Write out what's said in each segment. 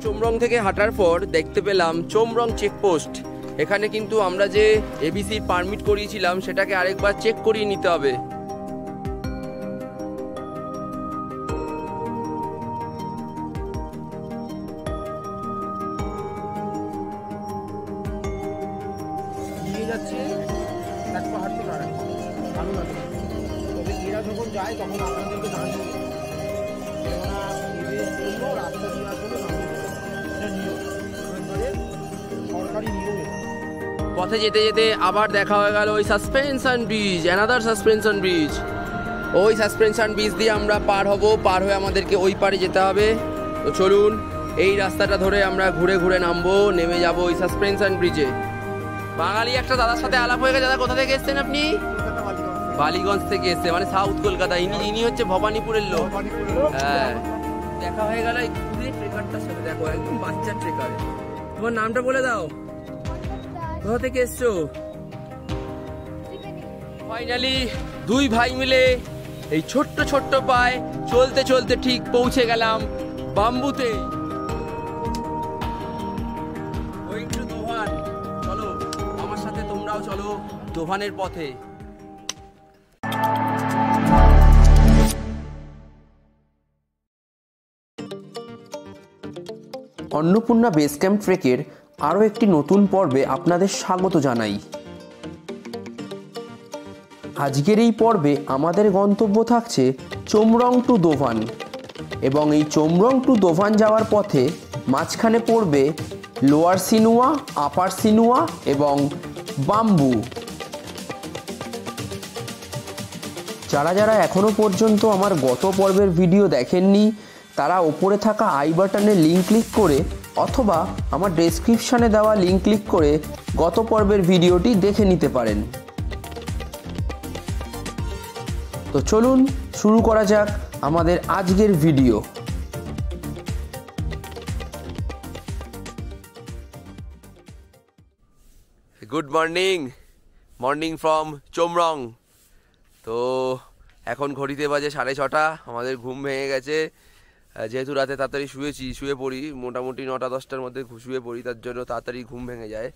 চোমরং থেকে হাঁটার পর দেখতে পেলাম চোমরং চেকপোস্ট। এখানে কিন্তু আমরা যে এবিসির পারমিট করিয়েছিলাম সেটাকে আরেকবার চেক করিয়ে নিতে হবে। এরা যখন যায় তখন আপনাদেরকে জানিয়ে রাস্তা সরকারি নিয়ম। পথে যেতে যেতে আবার দেখা হয়ে গেল ওই suspension bridge, another suspension bridge. ওই সাসপেনশন ব্রিজ দিয়ে আমরা পার হব, পার হয়ে আমাদেরকে ওই পারে যেতে হবে। তো চলুন এই রাস্তাটা ধরে আমরা ঘুরে ঘুরে নামবো, নেমে যাব ওই সাসপেনশন ব্রিজে। বাঙালি একটা দাদার সাথে আলাপ হয়ে গেছে। দাদা কোথা থেকে এসছেন আপনি? বালিগঞ্জ থেকে এসছে, মানে সাউথ কলকাতা। ইনি হচ্ছে ভবানীপুরের লোক। হ্যাঁ, দেখা হয়ে গেল এই ট্রেকারটার সাথে। দেখো একদম বাচ্চা ট্রেকার। তোমার নামটা বলে দাও, কোথা থেকে এসছো? ফাইনালি দুই ভাই মিলে এই ছোট্ট ছোট্ট পায়ে চলতে চলতে ঠিক পৌঁছে গেলাম বাম্বুতে। Going to দোভান। চলো আমার সাথে তোমরাও চলো দোভানের পথে। অন্নপূর্ণা বেস ক্যাম্প ট্রেকের আরও একটি নতুন পর্বে আপনাদের স্বাগত জানাই। আজকের এই পর্বে আমাদের গন্তব্য থাকছে চোমরং টু দোভান, এবং এই চোমরং টু দোভান যাওয়ার পথে মাঝখানে পড়বে লোয়ার সিনুয়া, আপার সিনুয়া এবং বাম্বু। যারা যারা এখনও পর্যন্ত আমার গত পর্বের ভিডিও দেখেননি তারা ওপরে থাকা আই বাটনে লিঙ্ক ক্লিক করে অথবা আমার ডেসক্রিপশানে দেওয়া লিঙ্ক ক্লিক করে গত পর্বের ভিডিওটি দেখে নিতে পারেন। তো চলুন শুরু করা যাক আমাদের আজকের video. Good morning from Chhomrong. তো এখন ঘড়িতে বাজে 6:30। আমাদের ঘুম ভেঙে গেছে, যেহেতু রাতে তাড়াতাড়ি শুয়ে পড়ি, মোটামুটি 9টা-10টার মধ্যে শুয়ে পড়ি, তার জন্য তাড়াতাড়ি ঘুম ভেঙে যায়।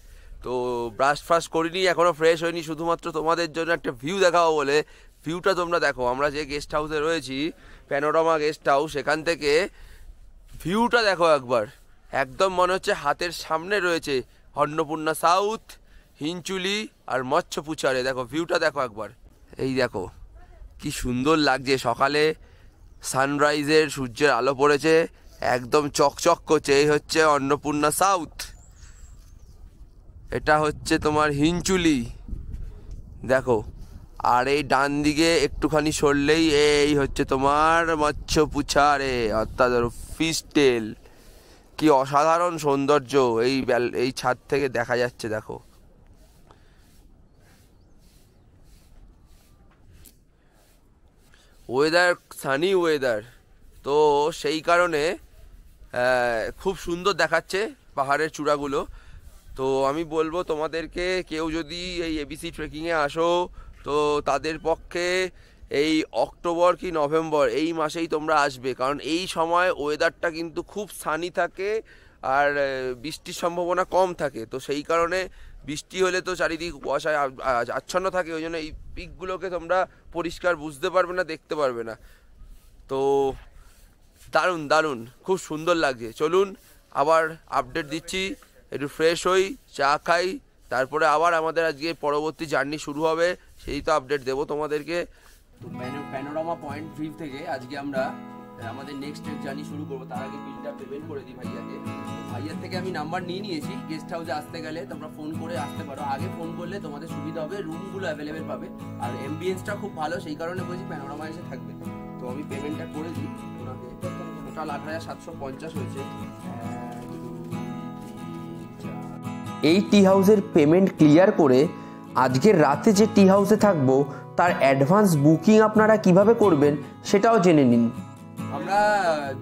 তো ব্রাশ করিনি, এখনও ফ্রেশ হয়নি, শুধুমাত্র তোমাদের জন্য একটা ভিউ দেখাবো বলে। ভিউটা তোমরা দেখো। আমরা যে গেস্ট হাউসে রয়েছি, প্যানোরামা গেস্ট হাউস, সেখান থেকে ভিউটা দেখো একবার। একদম মনে হচ্ছে হাতের সামনে রয়েছে অন্নপূর্ণা সাউথ, হিঞ্চুলি আর মৎস্যপুচারে। দেখো ভিউটা দেখো একবার। এই দেখো কি সুন্দর লাগছে। সকালে সানরাইজের সূর্যের আলো পড়েছে, একদম চকচক করছে। এই হচ্ছে অন্নপূর্ণা সাউথ, এটা হচ্ছে তোমার হিঞ্চুলি দেখো। আর এই ডান দিকে একটুখানি সরলেই এই হচ্ছে তোমার মৎস্যপুচারে, অর্থাৎ ফিশ টেল। কি অসাধারণ সৌন্দর্য এই ছাদ থেকে দেখা যাচ্ছে। দেখো ওয়েদার, সানি ওয়েদার, তো সেই কারণে খুব সুন্দর দেখাচ্ছে পাহাড়ের চূড়াগুলো। তো আমি বলবো তোমাদেরকে, কেউ যদি এই এবিসি ট্রেকিংয়ে আসো তো তাদের পক্ষে এই অক্টোবর কি নভেম্বর এই মাসেই তোমরা আসবে, কারণ এই সময় ওয়েদারটা কিন্তু খুব সানি থাকে আর বৃষ্টির সম্ভাবনা কম থাকে। তো সেই কারণে বৃষ্টি হলে তো চারিদিক কুয়াশায় আচ্ছন্ন থাকে, ওই জন্য এই পিকগুলোকে তোমরা পরিষ্কার বুঝতে পারবে না, দেখতে পারবে না। তো দারুণ খুব সুন্দর লাগছে। চলুন আবার আপডেট দিচ্ছি, একটু ফ্রেশ হই, চা খাই, তারপরে আবার আমাদের আজকে পরবর্তী জার্নি শুরু হবে, সেই তো আপডেট দেবো তোমাদেরকে। তো প্যানোরামা পয়েন্ট ভিউ থেকে আজকে আমরা আমাদের নেক্সট জার্নি শুরু করবো। তার আগে বিলটা পেমেন্ট করে দিই ভাইয়াকে। ভাইয়ার থেকে আমি নাম্বার নিয়ে নিয়েছি। গেস্ট হাউসে আসতে গেলে তোমরা ফোন করে আসতে পারো, আগে ফোন করলে তোমাদের সুবিধা হবে, রুমগুলো অ্যাভেলেবেল পাবে, আর এমবিএন্সটা খুব ভালো, সেই কারণে বলছি প্যানোরামা এসে থাকবে। তো আমি পেমেন্টটা করে দিই ওনাকে। টোটাল 8,750 হয়েছে। এই টি হাউসের পেমেন্ট ক্লিয়ার করে আজকের রাতে যে টি হাউসে থাকবো তার অ্যাডভান্স বুকিং আপনারা কিভাবে করবেন সেটাও জেনে নিন। আমরা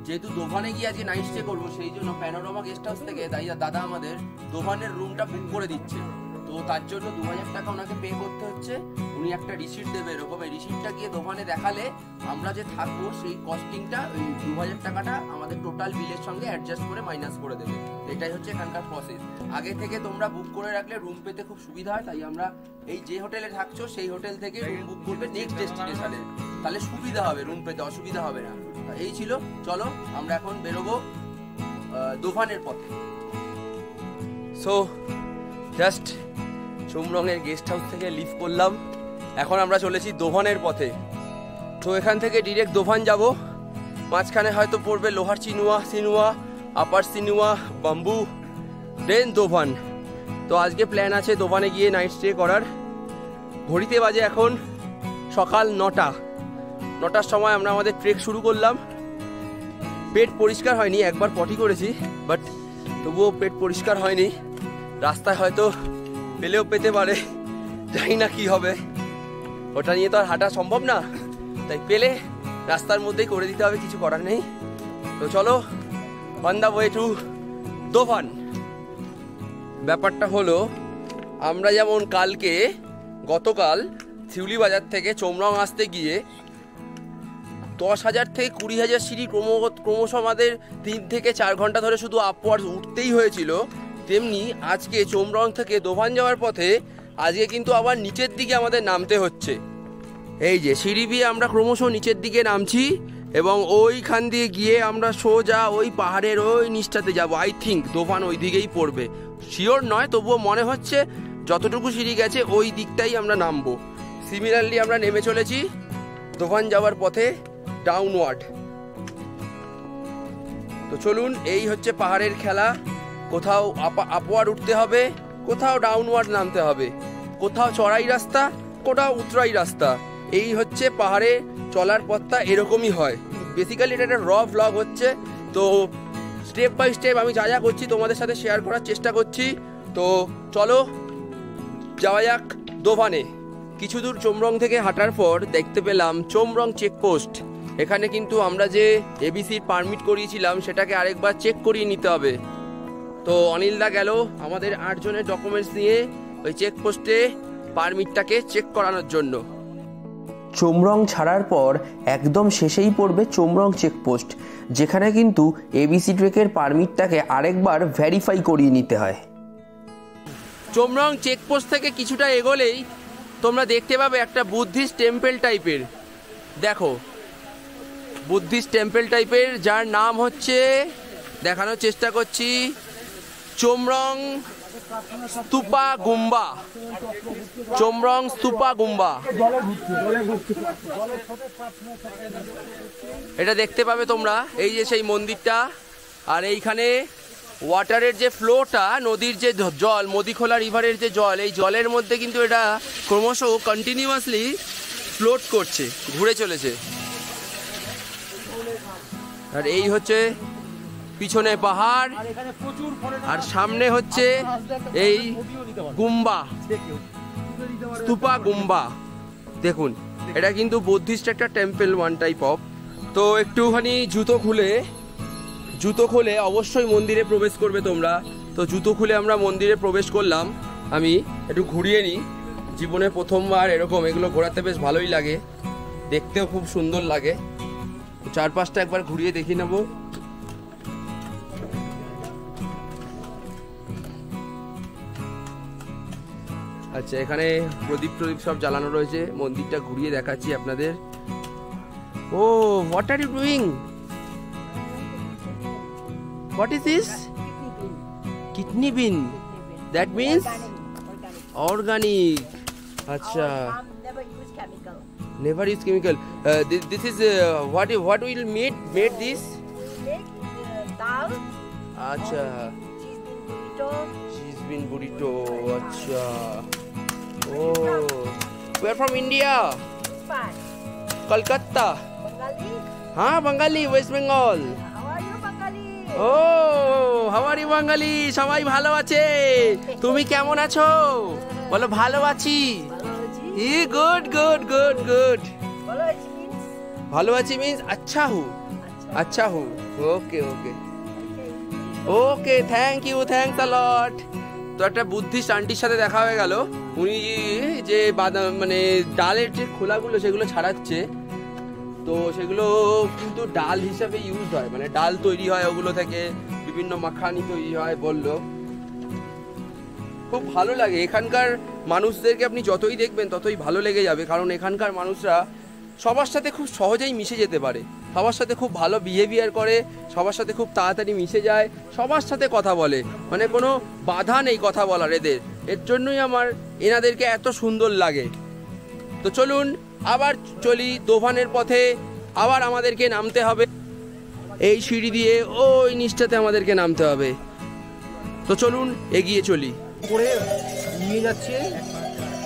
যেহেতু দোভানে গিয়ে আজকে নাইট স্টে করবো, সেই জন্য প্যানোরামা গেস্ট হাউস থেকে দাদা আমাদের দোভানের রুমটা বুক করে দিচ্ছে। তো তার জন্য 2000 টাকা ওনাকে পে করতে হচ্ছে। উনি একটা রিসিট দেবে, এরকম এই রিসিটটা গিয়ে দোকানে দেখালে আমরা যে থাকবো সেই কস্টিংটা ওই 2000 টাকাটা আমাদের টোটাল বিলের সঙ্গে অ্যাডজাস্ট করে মাইনাস করে দেবে। এটাই হচ্ছে এখানকার প্রসেস। আগে থেকে তোমরা বুক করে রাখলে রুম পেতে খুব সুবিধা হয়, তাই আমরা এই যে হোটেলে থাকছো সেই হোটেল থেকে রুম বুক করবে নেক্সট ডেস্টিনেশনে, তাহলে সুবিধা হবে, রুম পেতে অসুবিধা হবে না। এই ছিল, চলো আমরা এখন বেরোবো দোভানের পথে। সো জাস্ট চোমরংয়ের গেস্ট হাউস থেকে লিভ করলাম, এখন আমরা চলেছি দোভানের পথে। তো এখান থেকে ডিরেক্ট দোভান যাব, মাঝখানে হয়তো পড়বে লোহার সিনুয়া, আপার সিনুয়া, বাম্বু, দেন দোভান। তো আজকে প্ল্যান আছে দোভানে গিয়ে নাইট স্টে করার। ঘড়িতে বাজে এখন সকাল 9টার সময় আমরা আমাদের ট্রেক শুরু করলাম। পেট পরিষ্কার হয়নি, একবার পটি করেছি, বাট তবুও পেট পরিষ্কার হয়নি। রাস্তায় হয়তো পেলেও পেতে পারে, জানি না কি হবে, ওটা নিয়ে তো আর হাঁটা সম্ভব না, তাই পেলে রাস্তার মধ্যেই করে দিতে হবে, কিছু করার নেই। তো চলো অন দ্য ওয়ে টু দোভান। ব্যাপারটা হলো, আমরা যেমন গতকাল শিউলি বাজার থেকে চোমরং আসতে গিয়ে 10,000 থেকে 20,000 সিঁড়ি ক্রমশ আমাদের 3 থেকে 4 ঘন্টা ধরে শুধু আপওয়ার্ড উঠতেই হয়েছিল, তেমনি আজকে চোমরং থেকে দোভান যাওয়ার পথে আজকে কিন্তু আবার নিচের দিকে আমাদের নামতে হচ্ছে। এই যে সিঁড়ি দিয়ে আমরা ক্রমশ নিচের দিকে নামছি এবং ওইখান দিয়ে গিয়ে আমরা সোজা ওই পাহাড়ের ওই নিচটাতে যাব। আই থিঙ্ক দোভান ওই দিকেই পড়বে, শিওর নয়, তবুও মনে হচ্ছে যতটুকু সিঁড়ি গেছে ওই দিকটাই আমরা নামবো। সিমিলারলি আমরা নেমে চলেছি দোভান যাওয়ার পথে ডাউনওয়ার্ড। তো চলুন, এই হচ্ছে পাহাড়ের খেলা, কোথাও আপওয়ার্ড উঠতে হবে, কোথাও ডাউনওয়ার্ড নামতে হবে, কোথাও চড়াই রাস্তা, কোথাও উতরাই রাস্তা। এই হচ্ছে পাহাড়ে চলার পথটা, এরকমই হয়। বেসিক্যালি এটা একটা র ভ্লগ হচ্ছে, তো স্টেপ বাই স্টেপ আমি যা যা করছি তোমাদের সাথে শেয়ার করার চেষ্টা করছি। তো চলো যাওয়া যাক দোভানে। কিছু দূর চোমরং থেকে হাঁটার পর দেখতে পেলাম চোমরং চেকপোস্ট। এখানে কিন্তু আমরা যে এবিসির পারমিট করিয়েছিলাম সেটাকে আরেকবার চেক করিয়ে নিতে হবে। তো অনিলদা গেল আমাদের 8 জনের ডকুমেন্টস নিয়ে ওই চেকপোস্টে পারমিটটাকে চেক করানোর জন্য। চোমরং ছাড়ার পর একদম শেষেই পড়বে চোমরং চেকপোস্ট, যেখানে কিন্তু এবিসি ট্রেকের পারমিটটাকে আরেকবার ভেরিফাই করিয়ে নিতে হয়। চোমরং চেকপোস্ট থেকে কিছুটা এগোলেই তোমরা দেখতে পাবে একটা বুদ্ধিস্ট টেম্পল টাইপের, দেখো বুদ্ধিস্ট টেম্পল টাইপের, যার নাম হচ্ছে, দেখানোর চেষ্টা করছি, চোমরং স্তূপা গুম্বা। চোমরং স্তূপা গুম্বা এটা দেখতে পাবে তোমরা, এই যে সেই মন্দিরটা। আর এইখানে ওয়াটারের যে ফ্লোটা, নদীর যে জল, মদিখোলা রিভারের যে জল, এই জলের মধ্যে কিন্তু এটা ক্রমশ কন্টিনিউয়াসলি ফ্লোট করছে, ঘুরে চলেছে। আর এই হচ্ছে পিছনে পাহাড়, আর সামনে হচ্ছে এই গুম্বা, স্তূপা গুম্বা। দেখুন, এটা কিন্তু বুদ্ধিস্ট একটা টেম্পল, ওয়ান টাইপ অফ। তো একটুখানি জুতো খুলে অবশ্যই মন্দিরে প্রবেশ করবে তোমরা। তো জুতো খুলে আমরা মন্দিরে প্রবেশ করলাম। আমি একটু ঘুরিয়ে নিই, জীবনে প্রথমবার এরকম, এগুলো ঘোরাতে বেশ ভালোই লাগে, দেখতেও খুব সুন্দর লাগে। চারপাশটা একবার ঘুরিয়ে দেখিয়ে নেবো। আচ্ছা, এখানে প্রদীপ সব জ্বালানো রয়েছে, মন্দিরটা ঘুরিয়ে দেখাচ্ছি আপনাদের। Oh, what are you doing? What is this? Kidney bean. That means organic. Acha. Never use chemical. Never use chemical. This is what will made this? Make dal. Acha. Cheese bean burrito. Acha. Oh. We are from India. Fun. Kolkata. Bengali. हाँ, Bengali, West Bengal. How are you, Bengali? ও, হাওয়ারি বাঙালি, সবাই ভালো আছে? তুমি কেমন আছো? বলো ভালো আছি। ই গুড গুড গুড গুড। ভালো আছি মিন্স আচ্ছা হু, আচ্ছা হু। ওকে ওকে ওকে, থ্যাংক ইউ, থ্যাংকস আ লট। তো একটা বুদ্ধিস্ট আন্টির সাথে দেখা হয়ে গেল। উনি যে বাদাম মানে ডালের যে খোলাগুলো সেগুলো ছাড়াচ্ছে। তো সেগুলো কিন্তু ডাল হিসাবে ইউজ হয়, মানে ডাল তৈরি হয় ওগুলো থেকে, বিভিন্ন মাখানি তৈরি হয় বললো। খুব ভালো লাগে এখানকার মানুষদেরকে, আপনি যতই দেখবেন ততই ভালো লেগে যাবে, কারণ এখানকার মানুষরা সবার সাথে খুব সহজেই মিশে যেতে পারে, সবার সাথে খুব ভালো বিহেভিয়ার করে, সবার সাথে খুব তাড়াতাড়ি মিশে যায়, সবার সাথে কথা বলে, মানে কোনো বাধা নেই কথা বলার এদের। এর জন্যই আমার এনাদেরকে এত সুন্দর লাগে। তো চলুন আবার চলি দোভানের পথে। আবার আমাদেরকে নামতে হবে এই সিঁড়ি দিয়ে, ওই নিচটাতে আমাদেরকে নামতে হবে। তো চলুন এগিয়ে চলি। করে নিয়ে যাচ্ছে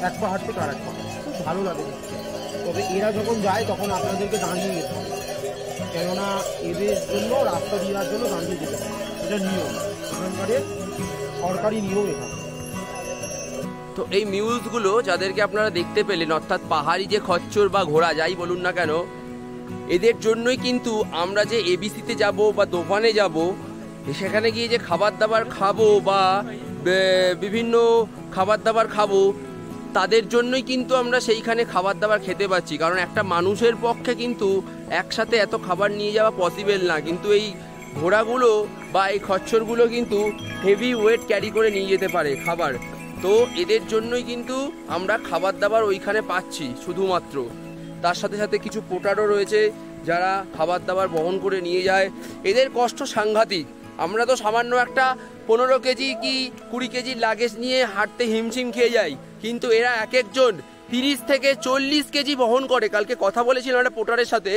এক পাহাড় থেকে আরেক পাহাড়, খুব ভালো লাগে দেখতে। তবে এরা যখন যায় তখন আপনাদেরকে দাঁড়িয়ে যেতে হবে, কেননা এদের জন্য রাস্তা দেওয়ার জন্য দাঁড়িয়ে যেতে হবে, এটা নিয়ম, এখানকারের সরকারি নিয়ম এখানে। তো এই মিউলসগুলো যাদেরকে আপনারা দেখতে পেলেন, অর্থাৎ পাহাড়ি যে খচ্চর বা ঘোড়া যাই বলুন না কেন, এদের জন্যই কিন্তু আমরা যে এবিসিতে যাব বা দোকানে যাব, সেখানে গিয়ে যে খাবার দাবার খাবো বা বিভিন্ন খাবার দাবার খাবো, তাদের জন্যই কিন্তু আমরা সেইখানে খাবার দাবার খেতে পাচ্ছি। কারণ একটা মানুষের পক্ষে কিন্তু একসাথে এত খাবার নিয়ে যাওয়া পসিবল না, কিন্তু এই ঘোড়াগুলো বা এই খচ্চরগুলো কিন্তু হেভি ওয়েট ক্যারি করে নিয়ে যেতে পারে খাবার। তো এদের জন্যই কিন্তু আমরা খাবার দাবার ওইখানে পাচ্ছি শুধুমাত্র। তার সাথে সাথে কিছু পোটারও রয়েছে যারা খাবার দাবার বহন করে নিয়ে যায়। এদের কষ্ট সাংঘাতিক। আমরা তো সামান্য একটা 15 কেজি কি 20 কেজির লাগেজ নিয়ে হাঁটতে হিমশিম খেয়ে যাই, কিন্তু এরা এক একজন 30 থেকে 40 কেজি বহন করে। কালকে কথা বলেছিলাম একটা পোটারের সাথে,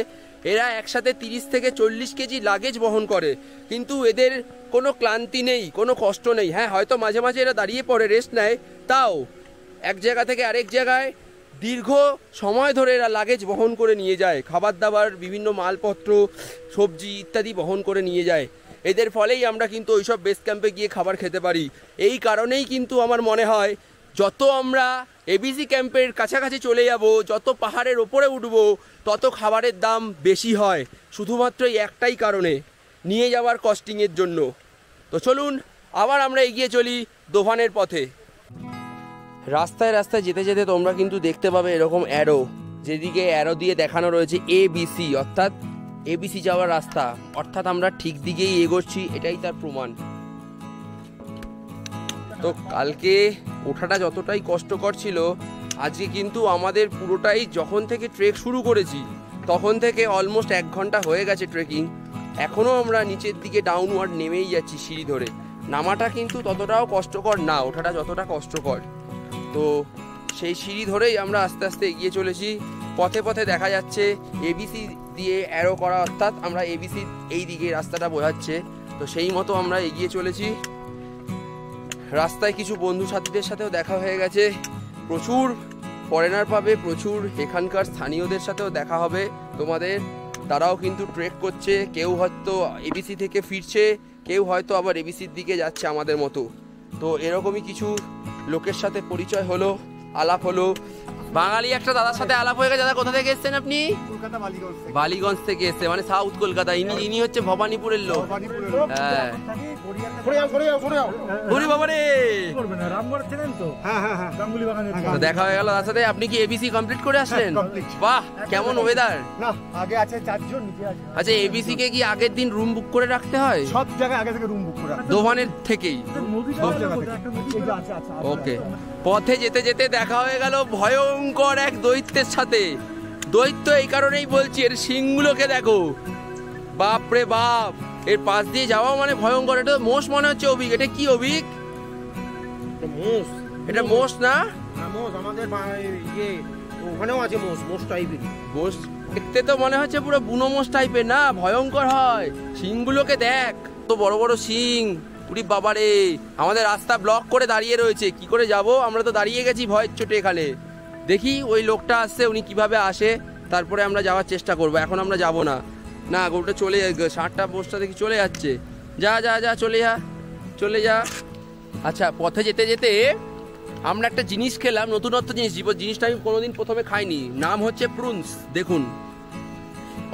এরা একসাথে 30 থেকে 40 কেজি লাগেজ বহন করে, কিন্তু এদের কোনো ক্লান্তি নেই, কোনো কষ্ট নেই। হ্যাঁ, হয়তো মাঝে মাঝে এরা দাঁড়িয়ে পড়ে, রেস্ট নেয়, তাও এক জায়গা থেকে আরেক জায়গায় দীর্ঘ সময় ধরে এরা লাগেজ বহন করে নিয়ে যায়, খাবার দাবার, বিভিন্ন মালপত্র, সবজি ইত্যাদি বহন করে নিয়ে যায়। এদের ফলেই আমরা কিন্তু ওইসব বেস ক্যাম্পে গিয়ে খাবার খেতে পারি। এই কারণেই কিন্তু আমার মনে হয় যত আমরা এবিসি ক্যাম্পের কাছাকাছি চলে যাব, যত পাহাড়ের ওপরে উঠব, তত খাবারের দাম বেশি হয়, শুধুমাত্র এই একটাই কারণে, নিয়ে যাওয়ার কস্টিংয়ের জন্য। তো চলুন আবার আমরা এগিয়ে চলি দোভানের পথে। রাস্তায় রাস্তায় যেতে যেতে তোমরা কিন্তু দেখতে পাবে এরকম অ্যারো, যেদিকে অ্যারো দিয়ে দেখানো রয়েছে এবিসি, অর্থাৎ এবিসি যাওয়ার রাস্তা, অর্থাৎ আমরা ঠিক দিকেই এগোচ্ছি, এটাই তার প্রমাণ। তো কালকে ওঠাটা যতটাই কষ্টকর ছিল, আজকে কিন্তু আমাদের পুরোটাই, যখন থেকে ট্রেক শুরু করেছি তখন থেকে অলমোস্ট 1 ঘন্টা হয়ে গেছে ট্রেকিং, এখনও আমরা নিচের দিকে ডাউনওয়ার্ড নেমেই যাচ্ছি সিঁড়ি ধরে। নামাটা কিন্তু ততটাও কষ্টকর না, ওঠাটা যতটা কষ্টকর। তো সেই সিঁড়ি ধরেই আমরা আস্তে আস্তে এগিয়ে চলেছি। পথে পথে দেখা যাচ্ছে এবিসি দিয়ে অ্যারো করা, অর্থাৎ আমরা এবিসি এই দিকে রাস্তাটা বোঝাচ্ছে। তো সেই মতো আমরা এগিয়ে চলেছি। রাস্তায় কিছু বন্ধু সাথীদের সাথেও দেখা হয়ে গেছে, প্রচুর ফরেনার পাবে, প্রচুর এখানকার স্থানীয়দের সাথেও দেখা হবে তোমাদের। তারাও কিন্তু ট্রেক করছে, কেউ হয়তো এবিসি থেকে ফিরছে, কেউ হয়তো আবার এবিসির দিকে যাচ্ছে আমাদের মতো। তো এরকমই কিছু লোকের সাথে পরিচয় হলো, আলাপ হলো। বাঙালি একটা দাদার সাথে আলাপ হয়ে গেছে। দাদা, কোথা থেকে এসছেন আপনি? কলকাতা বালিগঞ্জ থেকে এসছে, মানে সাউথ কলকাতা। ইনি হচ্ছে ভবানীপুরের লোক। হ্যাঁ, ওরে বাবা রে, তো দেখা হয়ে গেল তার সাথে। আপনি কি এবিসি কমপ্লিট করে আসলেন? বাহ, কেমন ওয়েদার? না, আগে আছে 4 জন, নিচে আছে। আচ্ছা, এবিসি কে কি আগের দিন রুম বুক করে রাখতে হয়? সব জায়গায় আগে থেকে রুম বুক করা, দোভানের থেকেই। ওকে। পথে যেতে যেতে দেখা হয়ে গেল ভয়ঙ্কর এক দৈত্যের সাথে। দৈত্য এই কারণেই বলছি, এর শিংগুলোকে দেখো, বাপ রে বাপ। এর পাশ দিয়ে যাওয়া মানে ভয়ঙ্কর। এটা মোষ মনে হচ্ছে। অভিক, এটা কি অভিক? মোষ, এটা মোষ না? মোষ আমাদের ইয়ে ওখানেও আছে মোষ, মোষ টাইপের মোষ দেখতে তো মনে হচ্ছে পুরো বুনো মোষ টাইপের, না ভয়ঙ্কর হয়। শিংগুলোকে দেখ, তো বড় বড় শিং। উরি বাবারে, আমাদের রাস্তা ব্লক করে দাঁড়িয়ে রয়েছে, কি করে যাব? আমরা তো দাঁড়িয়ে গেছি ভয়ের চোটে এখানে। দেখি ওই লোকটা আসছে, উনি কিভাবে আসে, তারপরে আমরা যাওয়ার চেষ্টা করব। এখন আমরা যাব না। না, গরুটা চলে, 60টা মোষটা দেখি চলে যাচ্ছে। যা যা যা, চলে যা, চলে যা। আচ্ছা, পথে যেতে যেতে আমরা একটা জিনিস খেলাম, নতুনত্ব জিনিস। জিনিসটা আমি কোনোদিন প্রথমে খাইনি। নাম হচ্ছে প্রুনস। দেখুন,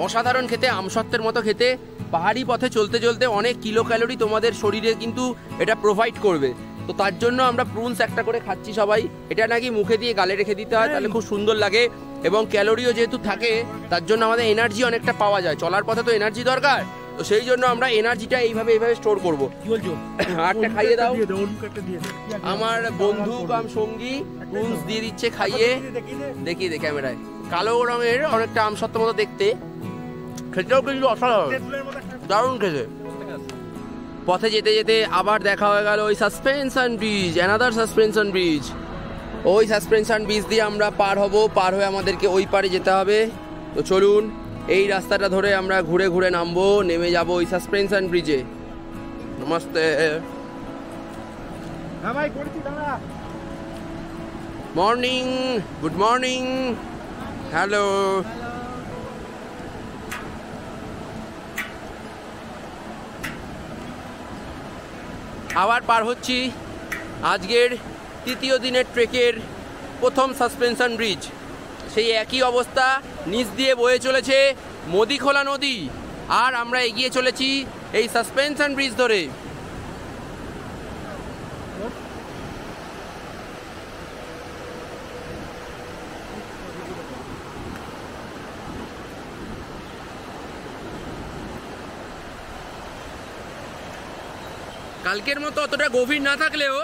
অসাধারণ খেতে, আমসত্ত্বের মতো খেতে। পাহাড়ি পথে চলতে চলতে অনেক কিলো ক্যালোরি তোমাদের শরীরে কিন্তু এটা প্রোভাইড করবে। তো তার জন্য আমরা প্রুনস একটা করে খাচ্ছি সবাই। এটা নাকি মুখে দিয়ে গালে রেখে দিতে হয়, তাহলে খুব সুন্দর লাগে, এবং ক্যালোরিও যেহেতু থাকে তার জন্য আমাদের এনার্জি অনেকটা পাওয়া যায়। চলার পথে তো এনার্জি দরকার, তো সেই জন্য আমরা এনার্জিটা এইভাবে স্টোর করবো। কি বলছো? একটা খাইয়ে দাও। আমার বন্ধু কাম সঙ্গী প্রুনস দিয়ে দিচ্ছে খাইয়ে। দেখিয়ে দে ক্যামেরায়। কালো রঙের অনেকটা আমসত্ত্ব মতো দেখতে, খেতেও কিন্তু অসাধারণ, দারুণ খেতে। পথে যেতে যেতে আবার দেখা হয়ে গেল ওই suspension bridge, another suspension bridge. ওই সাসপেনশন ব্রিজ দিয়ে আমরা পার হব, পার হয়ে আমাদেরকে ওই পারে যেতে হবে। তো চলুন এই রাস্তাটা ধরে আমরা ঘুরে ঘুরে নামবো, নেমে যাব ওই সাসপেনশন ব্রিজে। নমস্তে, হ্যাঁ ভাই করেছি দাঁড়া। Morning, good morning, hello. আবার পার হচ্ছি আজকের তৃতীয় দিনের ট্রেকের প্রথম সাসপেনশন ব্রিজ। সেই একই অবস্থা, নিচ দিয়ে বয়ে চলেছে মদিখোলা নদী, আর আমরা এগিয়ে চলেছি এই সাসপেনশন ব্রিজ ধরে। কালকের মতো অতটা গভীর না থাকলেও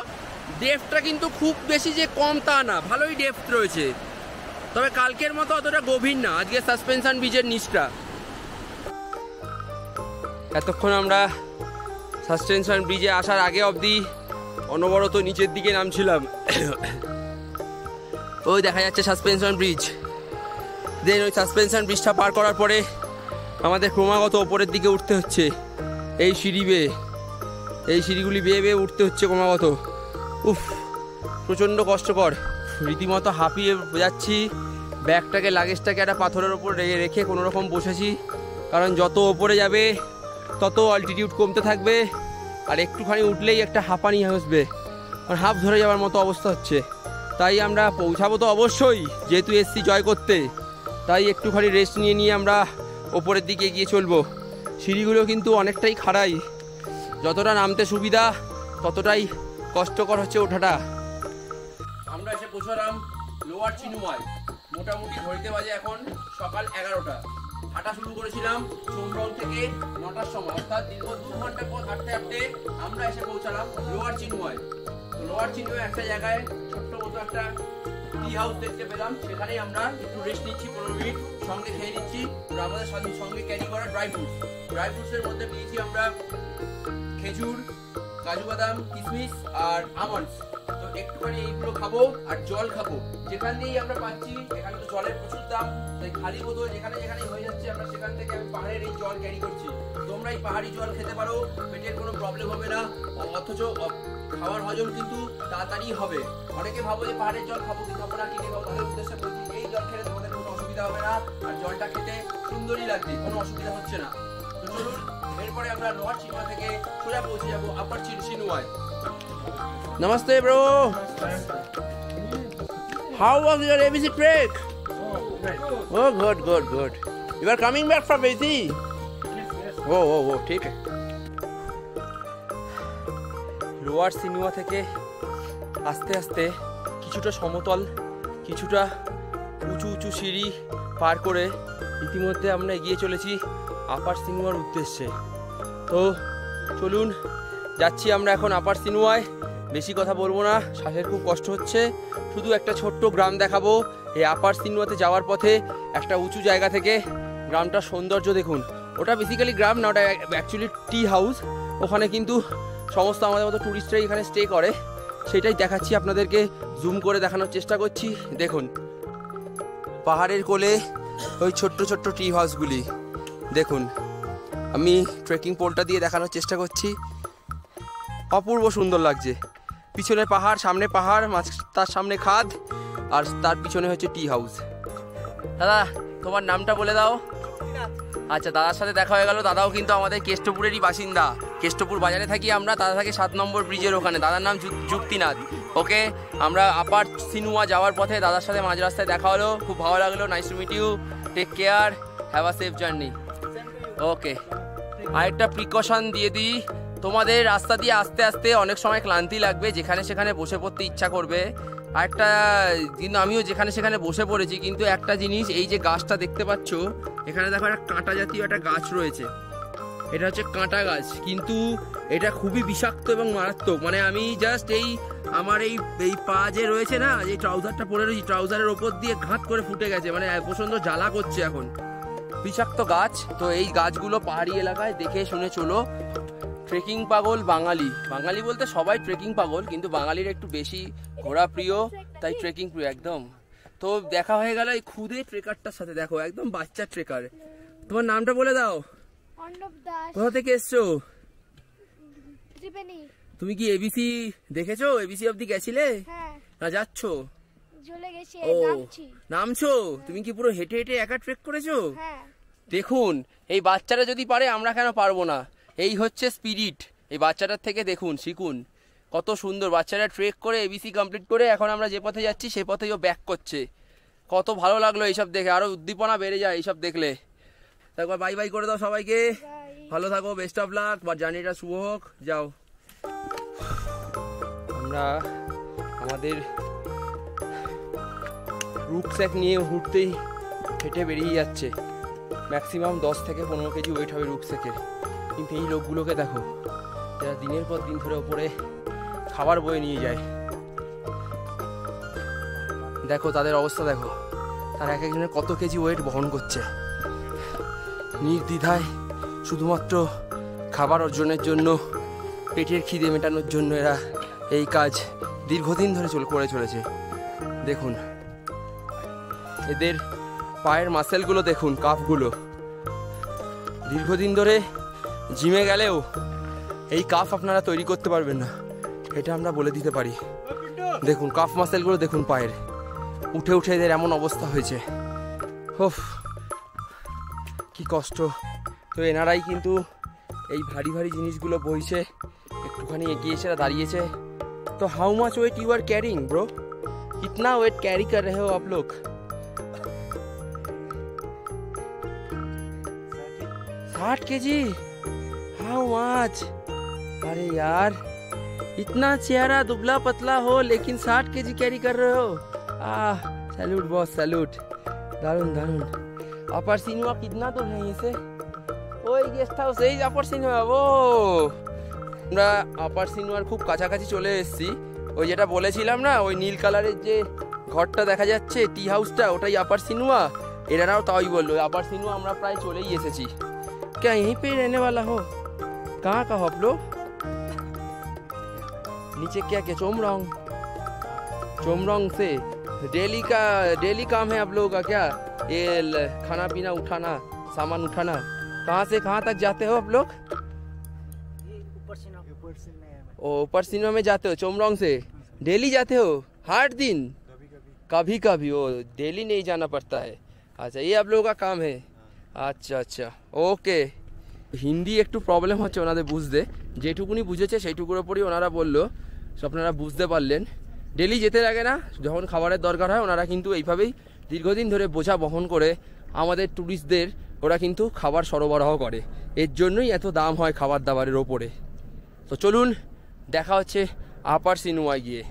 ডেপথটা কিন্তু খুব বেশি যে কম তা না, ভালোই ডেপথ রয়েছে, তবে কালকের মতো অতটা গভীর না আজকে সাসপেনশন ব্রিজের নিচটা। এতক্ষণ আমরা সাসপেনশন ব্রিজে আসার আগে অবধি অনবরত নিচের দিকে নামছিলাম। ওই দেখা যাচ্ছে সাসপেনশন ব্রিজ। দেন ওই সাসপেনশন ব্রিজটা পার করার পরে আমাদের ক্রমাগত ওপরের দিকে উঠতে হচ্ছে, এই সিঁড়ি বেয়ে, এই সিঁড়িগুলি বেয়ে বেয়ে উঠতে হচ্ছে ক্রমাগত। উফ, প্রচণ্ড কষ্টকর, রীতিমতো হাঁপিয়ে যাচ্ছি। ব্যাগটাকে, লাগেজটাকে একটা পাথরের ওপর রেখে কোনো রকম বসেছি, কারণ যত ওপরে যাবে তত অল্টিটিউড কমতে থাকবে, আর একটুখানি উঠলেই একটা হাঁপানি আসবে, আর হাঁপ ধরে যাওয়ার মতো অবস্থা হচ্ছে। তাই আমরা পৌঁছাবো তো অবশ্যই, যেহেতু এসছি জয় করতে, তাই একটুখানি রেস্ট নিয়ে নিয়ে আমরা ওপরের দিকে এগিয়ে চলবো। সিঁড়িগুলো কিন্তু অনেকটাই খাড়াই, যতটা নামতে সুবিধা ততটাই কষ্টকর হচ্ছে ওঠাটা। আমরা এসে পৌঁছালাম লোয়ার চিনুমায়। মোটামুটি ঘড়িতে বাজে এখন সকাল 11টা। হাঁটা শুরু করেছিলাম চোমরং থেকে 9টার সময়, অর্থাৎ দীর্ঘ 2 ঘন্টা পর হাঁটতে হাঁটতে আমরা এসে পৌঁছালাম লোয়ার চিনুমায়। তো লোয়ার চিনুমায় একটা জায়গায় ছোট্ট মতো একটা টি হাউস দেখতে পেলাম, সেখানেই আমরা একটু রেস্ট নিচ্ছি 15 মিনিট, সঙ্গে খেয়ে নিচ্ছি আমাদের সঙ্গে ক্যারি করা ড্রাই ফ্রুটসের মধ্যে নিয়েছি আমরা খেজুর, কাজু বাদাম, কিশমিশ আর আমন্ডস। তো একটুখানি এইগুলো খাবো আর জল খাবো, যেখান দিয়েই আমরা পাচ্ছি। এখানে তো জলের প্রচুর দাম, তাই খালি বোতল যেখানে যেখানে হয়ে যাচ্ছে আমরা সেখান থেকে আমি পাহাড়ের এই জল ক্যারি করছি। তোমরা এই পাহাড়ি জল খেতে পারো, পেটের কোনো প্রবলেম হবে না, অথচ খাওয়ার হজম কিন্তু তাড়াতাড়ি হবে। অনেকে ভাবো যে পাহাড়ের জল খাবো কি খাবো না, কিনে খাবো, তাদের উদ্দেশ্যে বলছি এই জল খেলে তোমাদের কোনো অসুবিধা হবে না, আর জলটা খেতে সুন্দরই লাগছে, কোনো অসুবিধা হচ্ছে না। তো চলুন, এরপরে আমরা লোয়ার চিনুয়া থেকে সোজা পৌঁছে যাবো আপার চিনুয়ায়। নমস্তে bro, how was your ABC trek? Oh, good. You are coming back from ABC? Oh, ঠিক আছে। লোয়ার চিনুয়া থেকে আস্তে আস্তে কিছুটা সমতল, কিছুটা উঁচু উঁচু সিঁড়ি পার করে ইতিমধ্যে আমরা এগিয়ে চলেছি আপার চিনুয়ার উদ্দেশ্যে। তো চলুন, যাচ্ছি আমরা এখন আপার চিনুয়ায়। বেশি কথা বলবো না, শ্বাসের খুব কষ্ট হচ্ছে, শুধু একটা ছোট্ট গ্রাম দেখাবো। এই আপার চিনুয়াতে যাওয়ার পথে একটা উঁচু জায়গা থেকে গ্রামটার সৌন্দর্য দেখুন। ওটা বেসিক্যালি গ্রাম না, ওটা অ্যাকচুয়ালি টি হাউস। ওখানে কিন্তু সমস্ত আমাদের মতো টুরিস্টরাই এখানে স্টে করে, সেটাই দেখাচ্ছি আপনাদেরকে, জুম করে দেখানোর চেষ্টা করছি। দেখুন পাহাড়ের কোলে ওই ছোট্ট ছোট্ট টি হাউসগুলি দেখুন। আমি ট্রেকিং পোলটা দিয়ে দেখানোর চেষ্টা করছি, অপূর্ব সুন্দর লাগছে। পিছনে পাহাড়, সামনে পাহাড়, তার সামনে খাদ, আর তার পিছনে হচ্ছে টি হাউস। দাদা তোমার নামটা বলে দাও। আচ্ছা, দাদার সাথে দেখা হয়ে গেল। দাদাও কিন্তু আমাদের কেষ্টপুরেরই বাসিন্দা, কেষ্টপুর বাজারে থাকি আমরা। দাদা থাকে 7 নম্বর ব্রিজের ওখানে। দাদার নাম যুক্তিনাথ। ওকে, আমরা আপার চিনুয়া যাওয়ার পথে দাদার সাথে মাঝ রাস্তায় দেখা হলো, খুব ভালো লাগলো। Nice to meet you, take care, have a safe journey. Okay, আরেকটা প্রিকশন দিয়ে দিই, তোমাদের রাস্তা দিয়ে আস্তে আস্তে অনেক সময় ক্লান্তি লাগবে, যেখানে সেখানে বসে পড়তে ইচ্ছা করবে। আর একটা কিন্তু আমিও যেখানে সেখানে বসে পড়েছি, কিন্তু একটা জিনিস, এই যে গাছটা দেখতে পাচ্ছ এখানে দেখো একটা কাঁটা জাতীয় একটা গাছ রয়েছে, এটা হচ্ছে কাঁটা গাছ, কিন্তু এটা খুবই বিষাক্ত এবং মারাত্মক। মানে আমি জাস্ট আমার এই পা যে রয়েছে না, এই ট্রাউজারটা পরে রয়েছি, ট্রাউজারের ওপর দিয়ে ঘাত করে ফুটে গেছে, মানে প্রচন্ড জ্বালা করছে এখন। বিষাক্ত গাছ। তো এই গাছগুলো পাহাড়ি এলাকায় দেখে শুনে চলো। ট্রেকিং পাগল বাঙালি, বাঙালি বলতে সবাই ট্রেকিং পাগল, কিন্তু বাঙালির একটু বেশি ঘোরা প্রিয়, তাই ট্রেকিং প্রিয় একদম। তো দেখা হয়ে গেল এই খুদে ট্রেকারটার সাথে, দেখো একদম বাচ্চা ট্রেকার। তোমার নামটা বলে দাও। অর্ণব দাস, কোথা থেকে এসছো? ত্রিবেণী। তুমি কি এবিসি দেখেছো? এবিসি অবধি গেছিলে হ্যাঁ, না যাচ্ছ? চলে গেছি, ও নামছি। নামছো? তুমি কি পুরো হেঁটে হেঁটে একা ট্রেক করেছো? হ্যাঁ, দেখুন এই বাচ্চারা যদি পারে আমরা কেন পারবো না? এই হচ্ছে স্পিরিট এই বাচ্চাটার থেকে, দেখুন শিখুন কত সুন্দর বাচ্চারা ট্রেক করে এবিসি কমপ্লিট করে এখন আমরা যে পথে যাচ্ছি সেই পথেই ও ব্যাক করছে। কত ভালো লাগলো এইসব দেখে, আরো উদ্দীপনা বেড়ে যায় এইসব দেখলে। তারপর বাই বাই করে দাও সবাইকে, ভালো থাকো, বেস্ট অফ লাক, বা জার্নিটা শুভ হোক, যাও। আমরা আমাদের রুকস্যাক নিয়ে ঘুরতেই হেঁটে বেরিয়ে যাচ্ছে, ম্যাক্সিমাম 10 থেকে 15 কেজি ওয়েট হবে রুকস্যাকের। কিন্তু এই লোকগুলোকে দেখো, যারা দিনের পর দিন ধরে ওপরে খাবার বয়ে নিয়ে যায়, দেখো তাদের অবস্থা দেখো, তারা এক একজনের কত কেজি ওয়েট বহন করছে নির্দ্বিধায়, শুধুমাত্র খাবার অর্জনের জন্য, পেটের খিদে মেটানোর জন্য এরা এই কাজ দীর্ঘদিন ধরে করে চলেছে। দেখুন এদের পায়ের মাসেলগুলো দেখুন, কাফগুলো দীর্ঘদিন ধরে জিমে গেলেও এই কাফ আপনারা তৈরি করতে পারবেন না, এটা আমরা বলে দিতে পারি। দেখুন কাফ মাসেলগুলো দেখুন, পায়ের উঠে উঠে এদের এমন অবস্থা হয়েছে। ওফ কি কষ্ট। তো এনারাই কিন্তু এই ভারী ভারী জিনিসগুলো বইছে, একটুখানি এগিয়েছে, দাঁড়িয়েছে। तो how much weight you are carrying bro? कितना वेट कैरी कर रहे हो आप लोग? 60 केजी? How much? अरे यार इतना चेहरा दुबला पतला हो लेकिन 60 केजी कैरी कर रहे हो। Salute boss, salute. दारुण दारुण। अपर सिनेमा कितना दूर है यहीं से? ওই গেস্ট হাউস, এই আপার সিনেমা। ও আমরা আপার সিনেমার খুব কাছাকাছি চলে এসেছি। ওই যেটা বলেছিলাম না, ওই নীল কালারের যে ঘরটা দেখা যাচ্ছে, টি হাউসটা, ওটাই আপার সিনেমা। এরাও তাই বললো, আপার সিনেমা আমরা প্রায় চলেই এসেছি। क्या यहीं पे रहने वाला हो? कहाँ का हो आप लोग? नीचे क्या क्या चोमरंग? चोमरंग से डेली काम है आप लोगों का क्या? ये खाना पीना उठाना, सामान उठाना। कहाँ से कहाँ तक जाते हो आप लोग? ओ ऊपर सिनेमा में जाते हो, चोमरंग से डेली जाते हो? हर दिन? कभी कभी वो डेली नहीं जाना पड़ता है। अच्छा ये आप लोगों का काम है। আচ্ছা আচ্ছা, ওকে। হিন্দি একটু প্রবলেম হচ্ছে ওনাদের বুঝতে, যেটুকুনি বুঝেছে সেইটুকুর ওপরই ওনারা বললো, আপনারা বুঝতে পারলেন। ডেলি যেতে লাগে না, যখন খাবারের দরকার হয় ওনারা কিন্তু এইভাবেই দীর্ঘদিন ধরে বোঝা বহন করে আমাদের ট্যুরিস্টদের ওরা কিন্তু খাবার সরবরাহ করে, এর জন্যই এত দাম হয় খাবার দাবারের ওপরে। তো চলুন দেখা হচ্ছে আপার সিনেমায় গিয়ে।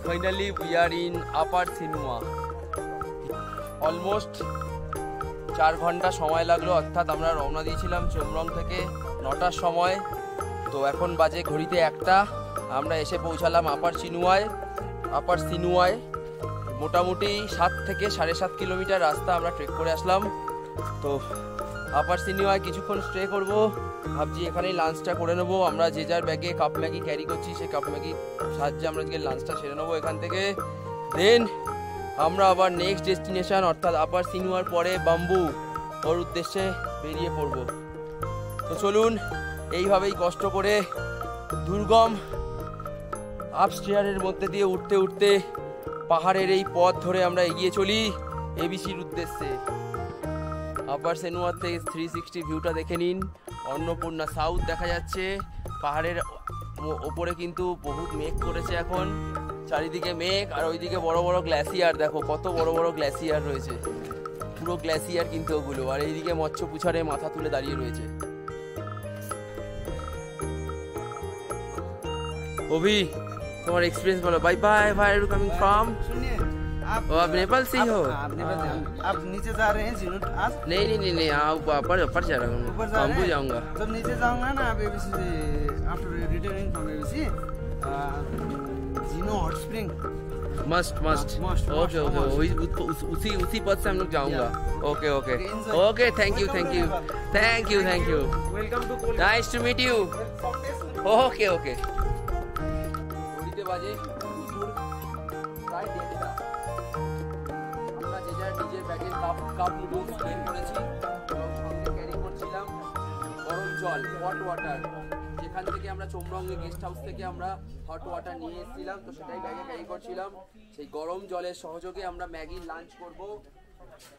Finally we R in upper cinema. Almost 4 ঘন্টা সময় লাগলো, অর্থাৎ আমরা রওনা দিয়েছিলাম চোমরং থেকে 9টার সময়। তো এখন বাজে ঘড়িতে 1টা। আমরা এসে পৌঁছালাম আপার সিনুয়ায়। মোটামুটি 7 থেকে 7.5 কিলোমিটার রাস্তা আমরা ট্রেক করে আসলাম। তো আপার সিনুয়ায় কিছুক্ষণ স্টে করব, ভাবছি এখানেই লাঞ্চটা করে নেবো। আমরা যে যার ব্যাগে কাপ ম্যাগি ক্যারি করছি, সেই কাপ ম্যাগির সাহায্যে আমরা আজকে লাঞ্চটা সেরে নেবো এখান থেকে। দেন আমরা আবার নেক্সট ডেস্টিনেশন অর্থাৎ আপার সিনুয়ার পরে বাম্বু, ওর উদ্দেশ্যে বেরিয়ে পড়ব। তো চলুন এইভাবেই কষ্ট করে দুর্গম আপস্টেয়ারের মধ্যে দিয়ে উঠতে উঠতে পাহাড়ের এই পথ ধরে আমরা এগিয়ে চলি এবিসির উদ্দেশ্যে। আপার সিনুয়ার থেকে 360 ভিউটা দেখে নিন। অন্নপূর্ণা সাউথ দেখা যাচ্ছে। পাহাড়ের ওপরে কিন্তু বহুত মেঘ করেছে এখন, চারিদিকে মেঘ, আর ওইদিকে বড় বড় গ্লাসিয়ার, দেখো কত বড় বড় গ্লাসিয়ার রয়েছে, পুরো গ্লাসিয়ার কিন্তু ওগুলো। আর এইদিকে মৎস্য পুছারে মাথা তুলে দাঁড়িয়ে রয়েছে। अभी तुम्हारा एक्सपीरियंस बोलो bye bye where are you coming from सुनिए आप ओ आप नेपाल से ही हो आप नेपाल से आप नीचे जा रहे हैं झिनुट आज नहीं ऊपर जा रहा हूँ ऊपर जा रहे बम्बू हैं जाऊंगा जब नीचे जाऊंगा ना आप एबीसी से after returning from ABC Jhinu hot spring must must, okay उसी पद से हम लोग जाऊंगा okay Okay, enjoy. Okay thank you welcome to Kolkata nice to meet you okay okay ঘড়িতে বাজে দুপুর প্রায় 1:30টা আমরা যে যার নিজের ব্যাগের কাপ নুডলস বের করেছি এবং সঙ্গে ক্যারি করছিলাম গরম জল হট ওয়াটার যেখান থেকে আমরা চোমরঙ্গে গেস্ট হাউস থেকে আমরা হট ওয়াটার নিয়ে এসেছিলাম তো সেটাই ব্যাগে ক্যারি করছিলাম সেই গরম জলের সহযোগে আমরা ম্যাগি লাঞ্চ করব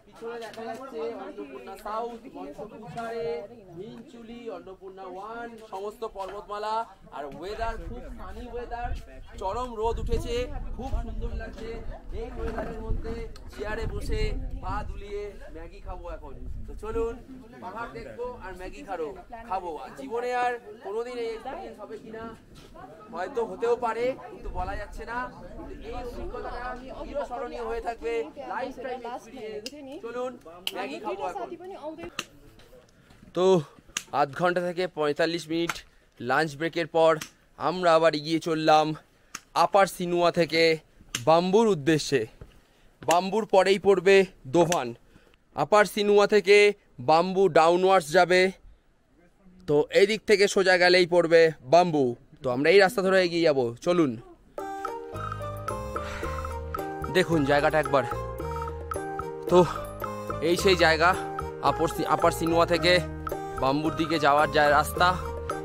পিছনে দেখা যাচ্ছে অন্নপূর্ণা সাউথ মনসুকুচারে হিনচুলি অন্নপূর্ণা 1 সমস্ত পর্বতমালা আর ওয়েদার খুব সানি ওয়েদার চরম রোদ উঠেছে খুব সুন্দর লাগছে এই ওয়েদারের মধ্যে চেয়ারে বসে পা দুলিয়ে ম্যাগি খাবো এখন তো চলুন পাহাড় দেখবো আর ম্যাগি খাবো আর জীবনে আর কোনোদিন এই এক্সপেরিয়েন্স হবে কিনা হয়তো হতেও পারে কিন্তু বলা যাচ্ছে না কিন্তু এই অভিজ্ঞতাটা চিরস্মরণীয় হয়ে থাকবে লাইফ টাইম এক্সপেরিয়েন্স চলুন ম্যাগি খাবো এখন তো আধ ঘন্টা থেকে 45 মিনিট লাঞ্চ ব্রেকের পর আমরা আবার এগিয়ে চললাম আপার সিনুয়া থেকে বাম্বুর উদ্দেশ্যে বাম্বুর পরেই পড়বে দোভান আপার সিনুয়া থেকে বাম্বু ডাউনওয়ার্ডস যাবে তো এই দিক থেকে সোজা গেলেই পড়বে বাম্বু তো আমরা এই রাস্তা ধরে এগিয়ে যাব চলুন দেখুন জায়গাটা একবার তো এই সেই জায়গা আপার সিনুয়া থেকে বাম্বুর দিকে যাওয়ার যায় রাস্তা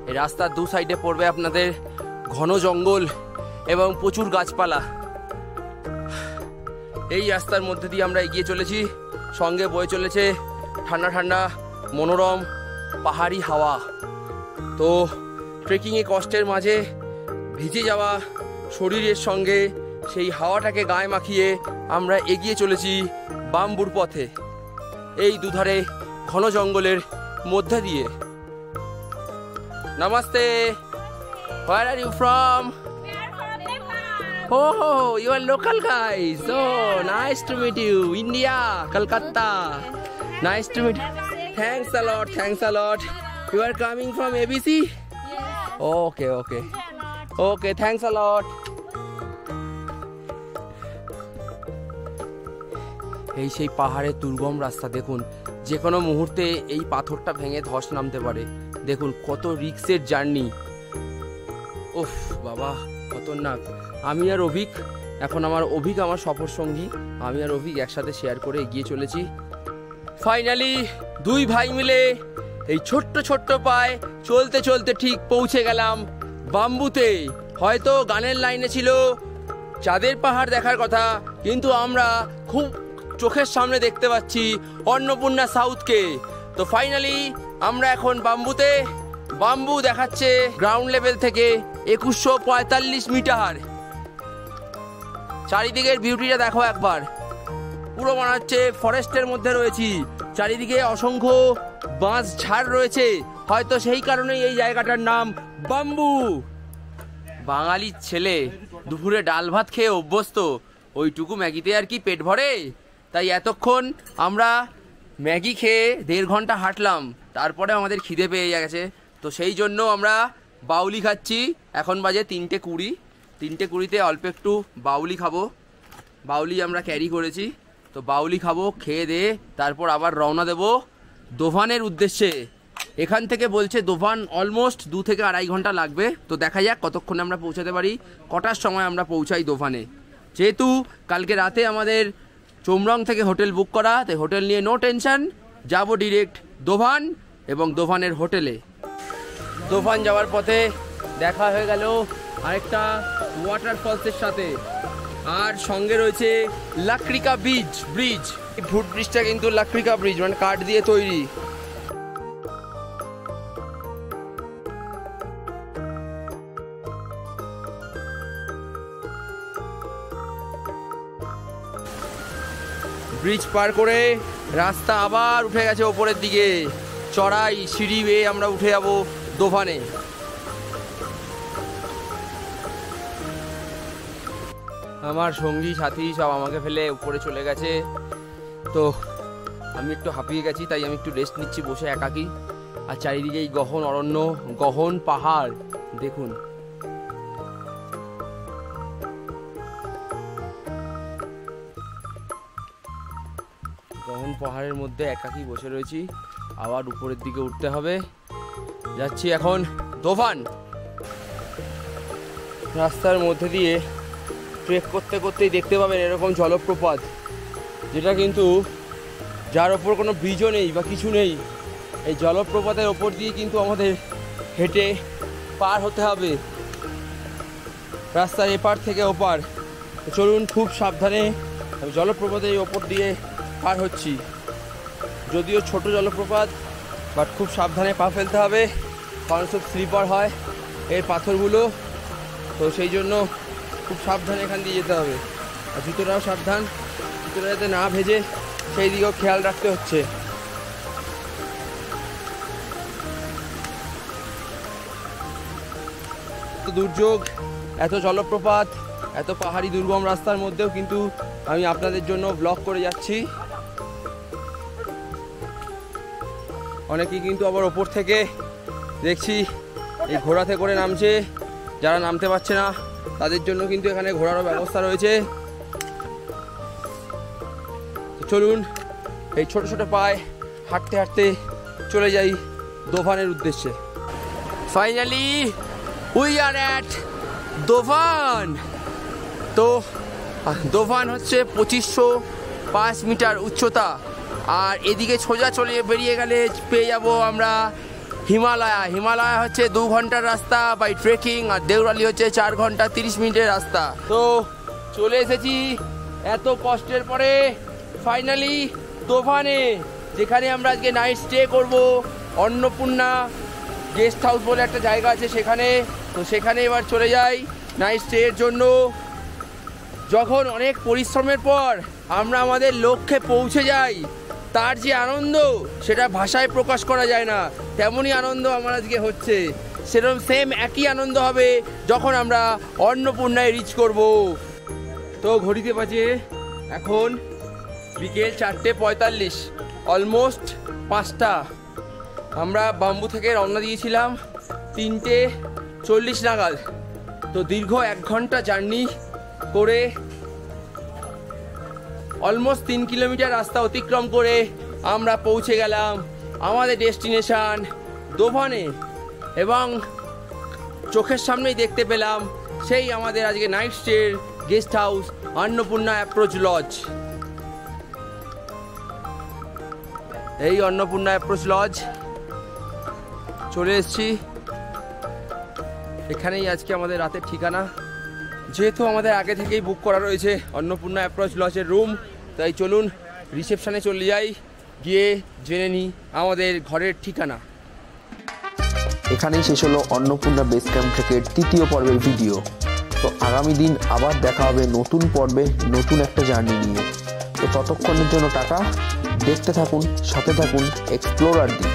এই রাস্তার দু সাইডে পড়বে আপনাদের ঘন জঙ্গল এবং প্রচুর গাছপালা এই রাস্তার মধ্যে দিয়ে আমরা এগিয়ে চলেছি সঙ্গে বয়ে চলেছে ঠান্ডা ঠান্ডা মনোরম পাহাড়ি হাওয়া তো ট্রেকিংয়ে কষ্টের মাঝে ভিজে যাওয়া শরীরের সঙ্গে সেই হাওয়াটাকে গায়ে মাখিয়ে আমরা এগিয়ে চলেছি বাম্বুর পথে এই দুধারে ঘন জঙ্গলের মধ্যে দিয়ে নমস্তে where are you from Oh, you are local guys. Oh, nice to meet you. India, Kolkata. Nice to meet you. Thanks a lot. You are coming from ABC? Yes. Okay, thanks a lot. এই সেই পাহাড়ের দুর্গম রাস্তা দেখুন যে কোনো মুহূর্তে এই পাথরটা ভেঙে ধস নামতে পারে দেখুন কত রিস্কের জার্নি উফ বাবা খতরনাক আমি আর অভিক এখন আমার সফর সঙ্গী আমি আর অভিক একসাথে শেয়ার করে এগিয়ে চলেছি ফাইনালি দুই ভাই মিলে এই ছোট্ট পায়ে চলতে চলতে ঠিক পৌঁছে গেলাম বাম্বুতে হয়তো গানের লাইনে ছিল চাঁদের পাহাড় দেখার কথা কিন্তু আমরা খুব চোখের সামনে দেখতে পাচ্ছি অন্নপূর্ণা সাউথকে তো ফাইনালি আমরা এখন বাম্বুতে বাম্বু দেখাচ্ছে গ্রাউন্ড লেভেল থেকে 2145 মিটার চারিদিকের বিউটিটা দেখো একবার পুরো মনে হচ্ছে ফরেস্টের মধ্যে রয়েছি চারিদিকে অসংখ্য বাঁশ ঝাড় রয়েছে হয়তো সেই কারণেই এই জায়গাটার নাম বাম্বু বাঙালির ছেলে দুপুরে ডাল ভাত খেয়ে অভ্যস্ত ওইটুকু ম্যাগিতে আর কি পেট ভরে তাই এতক্ষণ আমরা ম্যাগি খেয়ে 1.5 ঘন্টা হাঁটলাম তারপরে আমাদের খিদে পেয়ে গেছে তো সেই জন্য আমরা বাউলি খাচ্ছি এখন বাজে 3:20 3:20-তে অল্প একটু বাউলি খাবো বাউলি আমরা ক্যারি করেছি তো বাউলি খাবো খেয়ে দিয়ে তারপর আবার রওনা দেব দোভানের উদ্দেশ্যে এখান থেকে বলছে দোভান অলমোস্ট 2 থেকে 2.5 ঘন্টা লাগবে তো দেখা যাক কতক্ষণে আমরা পৌঁছাতে পারি কটার সময় আমরা পৌঁছাই দোভানে যেহেতু কালকে রাতে আমাদের চোমরং থেকে হোটেল বুক করা তাই হোটেল নিয়ে নো টেনশন যাবো ডিরেক্ট দোভান এবং দোভানের হোটেলে দোভান যাওয়ার পথে দেখা হয়ে গেল আরেকটা ওয়াটারফলসের সাথে আর সঙ্গে রয়েছে লাকড়িকা ব্রিজ এই ফুট ব্রিজটা কিন্তু লাকড়িকা ব্রিজ মানে কাঠ দিয়ে তৈরি ব্রিজ পার করে রাস্তা আবার উঠে গেছে ওপরের দিকে চড়াই সিঁড়ি বেয়ে আমরা উঠে যাব দোভানে আমার সঙ্গী সাথী সব আমাকে ফেলে উপরে চলে গেছে। তো আমি একটু হাঁপিয়ে গেছি, তাই আমি একটু রেস্ট নিচ্ছি বসে একাকী। আর চারিদিকে এই গহন অরণ্য, গহন পাহাড় দেখুন। গহন পাহাড়ের মধ্যে একাকী বসে রয়েছি, আবার উপরের দিকে উঠতে হবে। যাচ্ছি এখন দোভান। রাস্তার মধ্যে দিয়ে ট্রেক করতে করতেই দেখতে পাবেন এরকম জলপ্রপাত, যেটা কিন্তু যার ওপর কোনো ব্রিজও নেই বা কিছু নেই। এই জলপ্রপাতের ওপর দিয়ে কিন্তু আমাদের হেঁটে পার হতে হবে রাস্তার এপার থেকে ওপার। তো চলুন, খুব সাবধানে আমি জলপ্রপাতের ওপর দিয়ে পার হচ্ছি। যদিও ছোট জলপ্রপাত, বাট খুব সাবধানে পা ফেলতে হবে, কারণ সব স্লিপার হয় এই পাথরগুলো। তো সেই জন্য খুব সাবধানে এখান দিয়ে যেতে হবে। আর জুতোটাও সাবধান, জুতোটা যাতে না ভেজে সেই দিকেও খেয়াল রাখতে হচ্ছে। দুর্যোগ, এত জলপ্রপাত, এত পাহাড়ি দুর্গম রাস্তার মধ্যেও কিন্তু আমি আপনাদের জন্য ব্লগ করে যাচ্ছি। অনেকেই কিন্তু আবার ওপর থেকে দেখছি এই ঘোড়াতে করে নামছে। যারা নামতে পারছে না তাদের জন্য কিন্তু এখানে ঘোড়ারও ব্যবস্থা রয়েছে। চলুন, এই ছোট ছোট পায়ে হাঁটতে হাঁটতে চলে যাই দোভানের উদ্দেশ্যে। Finally we are at Dovan. তো দোভান হচ্ছে 2505 মিটার উচ্চতা। আর এদিকে সোজা চলে বেরিয়ে গেলে পেয়ে যাব আমরা হিমালয়া। হিমালয়া হচ্ছে 2 ঘন্টার রাস্তা বাই ট্রেকিং, আর দেওরালি হচ্ছে 4 ঘন্টা 30 মিনিটের রাস্তা। তো চলে এসেছি এত কষ্টের পরে ফাইনালি দোভানে, যেখানে আমরা আজকে নাইট স্টে করব। অন্নপূর্ণা গেস্ট হাউস বলে একটা জায়গা আছে সেখানে। তো সেখানে এবার চলে যাই নাইট স্টের জন্য। যখন অনেক পরিশ্রমের পর আমরা আমাদের লক্ষ্যে পৌঁছে যাই, তার যে আনন্দ সেটা ভাষায় প্রকাশ করা যায় না। তেমনই আনন্দ আমার আজকে হচ্ছে। সেরকম সেম একই আনন্দ হবে যখন আমরা অন্নপূর্ণায় রিচ করব। তো ঘড়িতে বাজে এখন বিকেল 4:45, অলমোস্ট 5টা। আমরা বাম্বু থেকে রওনা দিয়েছিলাম 3:40 নাগাদ। তো দীর্ঘ 1 ঘন্টা জার্নি করে অলমোস্ট 3 কিলোমিটার রাস্তা অতিক্রম করে আমরা পৌঁছে গেলাম আমাদের ডেস্টিনেশন দোভানে। এবং চোখের সামনেই দেখতে পেলাম সেই আমাদের আজকে নাইট স্টের guest house Annapurna approach lodge. এই অন্নপূর্ণা অ্যাপ্রোচ লজ চলে এসেছি। এখানেই আজকে আমাদের রাতের ঠিকানা। যেহেতু আমাদের আগে থেকেই বুক করা রয়েছে অন্নপূর্ণা অ্যাপ্রোচ লজের রুম, তাই চলুন রিসেপশনে চলে যাই, গিয়ে জেনে নিই আমাদের ঘরের ঠিকানা। এখানেই শেষ হলো অন্নপূর্ণা বেস ক্যাম্প থেকে 3য় পর্বের ভিডিও। তো আগামী দিন আবার দেখা হবে নতুন পর্বে, নতুন একটা জার্নি নিয়ে। তো ততক্ষণের জন্য টাটা, দেখতে থাকুন, সাথে থাকুন এক্সপ্লোরার দিন।